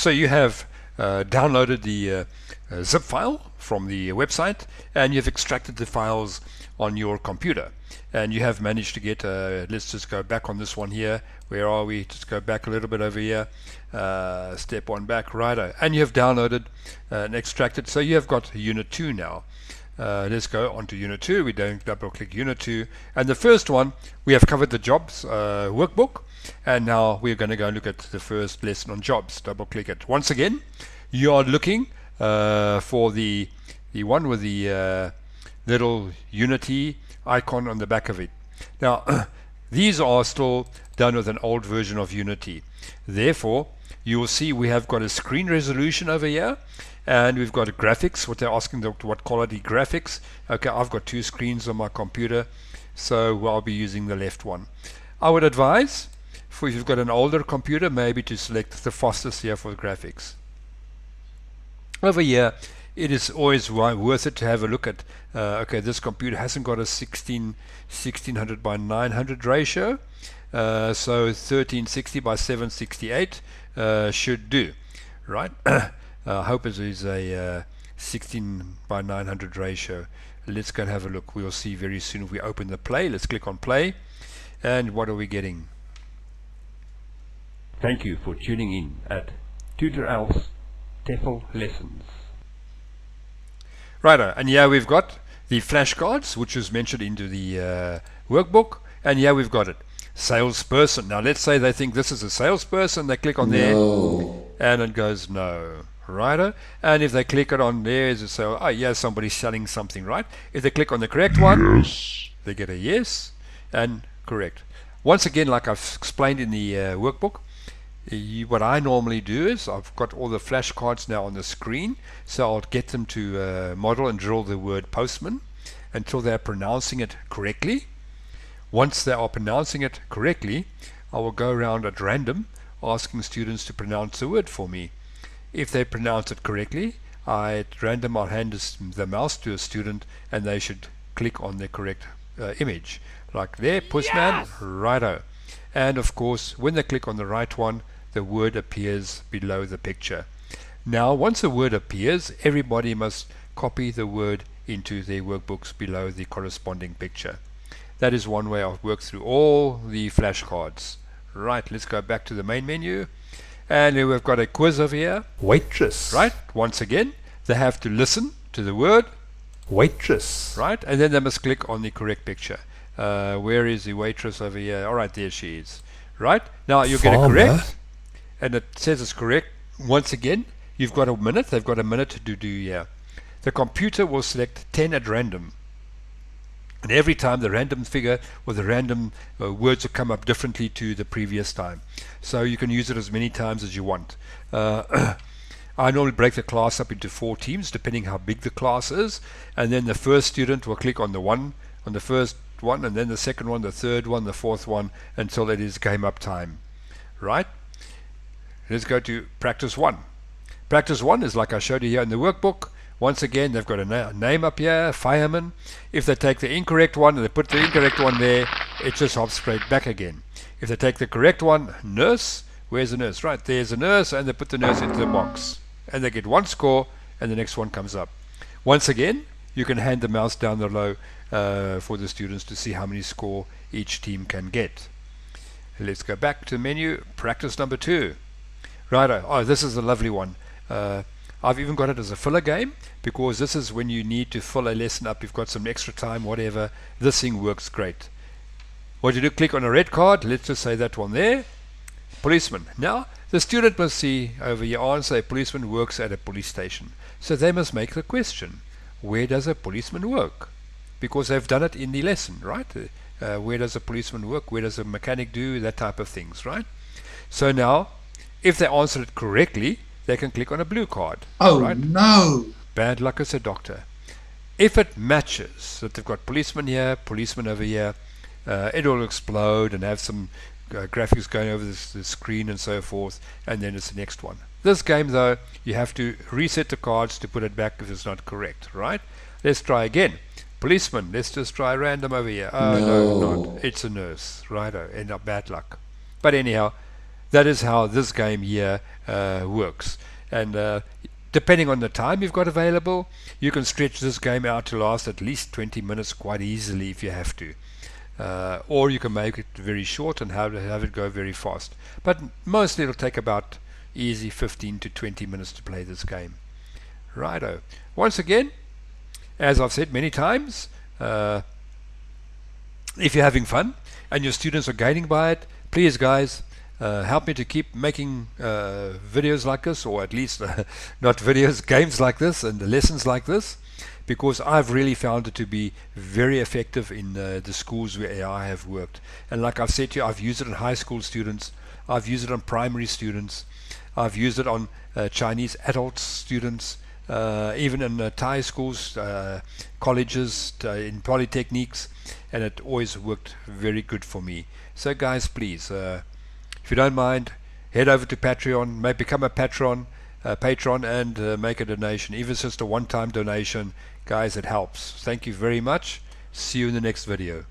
So you have downloaded the zip file from the website, and you've extracted the files on your computer, and you have managed to get let's just go back on this one here. Where are we? Just go back a little bit over here, step one back, righto, and you have downloaded and extracted. So you have got unit 2 now. Let's go on to unit 2. We don't double click unit 2, and the first one we have covered the jobs workbook, and now we're going to go and look at the first lesson on jobs. Double click it. Once again, you are looking for the one with the little Unity icon on the back of it. Now these are still done with an old version of Unity, therefore you will see we have got a screen resolution over here, and we've got graphics, what they're asking, what quality graphics. Okay, I've got 2 screens on my computer, so I'll be using the left one. I would advise, if you've got an older computer, maybe to select the fastest here for the graphics. Over here, it is always worth it to have a look at, okay, this computer hasn't got a 1600 by 900 ratio, so 1360 by 768 should do, right? I hope it is a 16 by 900 ratio. Let's go and have a look. We'll see very soon if we open the play. Let's click on play, and what are we getting? Thank you for tuning in at TutorAl's TEFL Lessons. Righto, and here we've got the flashcards, which is mentioned into the workbook, and here we've got it, salesperson. Now let's say they think this is a salesperson, they click on there, and it goes no. Righto, and if they click it on there, is it say, oh yeah, somebody's selling something, right? If they click on the correct one, yes, they get a yes and correct. Once again, like I've explained in the workbook, what I normally do is I've got all the flashcards now on the screen, so I'll get them to model and drill the word postman until they're pronouncing it correctly. Once they are pronouncing it correctly, I will go around at random asking students to pronounce the word for me. If they pronounce it correctly, at random I'll hand the mouse to a student, and they should click on the correct image, like there, postman, yes, righto. And of course, when they click on the right one, the word appears below the picture. Now once the word appears, everybody must copy the word into their workbooks below the corresponding picture. That is one way I've worked through all the flashcards. Right, let's go back to the main menu, and here we've got a quiz over here. Waitress. Right, once again they have to listen to the word waitress, right, and then they must click on the correct picture. Where is the waitress over here? Alright, there she is. Right, now you get it correct, and it says it's correct. Once again, you've got a minute, they've got a minute to do here. The computer will select 10 at random, and every time the random figure or the random words will come up differently to the previous time, so you can use it as many times as you want. I normally break the class up into 4 teams depending how big the class is, and then the first student will click on the first one, and then the second one, the third one, the fourth one, until it is game up time. Right, let's go to practice 1. Practice 1 is like I showed you here in the workbook. Once again, they've got a name up here, fireman. If they take the incorrect one and they put the incorrect one there, it just hops straight back again. If they take the correct one, nurse, where's the nurse? Right, there's a nurse, and they put the nurse into the box, and they get 1 score, and the next one comes up. Once again, you can hand the mouse down the low for the students to see how many score each team can get. Let's go back to the menu, practice number 2. Righto, oh, this is a lovely one. I've even got it as a filler game, because this is when you need to fill a lesson up, you've got some extra time, whatever. This thing works great. What you do, click on a red card, let's just say that one there, policeman. Now the student must see over your answer, a policeman works at a police station, so they must make the question, where does a policeman work? Because they've done it in the lesson, right? Where does a policeman work, where does a mechanic do, that type of things, right? So now if they answer it correctly, they can click on a blue card. Oh, right? No! Bad luck as a doctor. If it matches that they've got policeman here, policeman over here, it will explode and have some graphics going over the screen and so forth, and then it's the next one. This game though, you have to reset the cards to put it back if it's not correct, right? Let's try again. Policeman, let's just try random over here. Oh no, not. It's a nurse, righto, and not bad luck. But anyhow, that is how this game here works. And depending on the time you've got available, you can stretch this game out to last at least 20 minutes quite easily if you have to. Or you can make it very short and have it go very fast. But mostly it'll take about easy 15 to 20 minutes to play this game. Righto. Once again, as I've said many times, if you're having fun and your students are gaining by it, please guys, help me to keep making videos like this, or at least not videos, games like this and lessons like this, because I've really found it to be very effective in the schools where I have worked. And like I've said to you, I've used it on high school students, I've used it on primary students, I've used it on Chinese adult students, even in Thai schools, colleges, in polytechniques, and it always worked very good for me. So guys, please, if you don't mind, head over to Patreon, become a patron, and make a donation. Even if it's just a one-time donation, guys, it helps. Thank you very much. See you in the next video.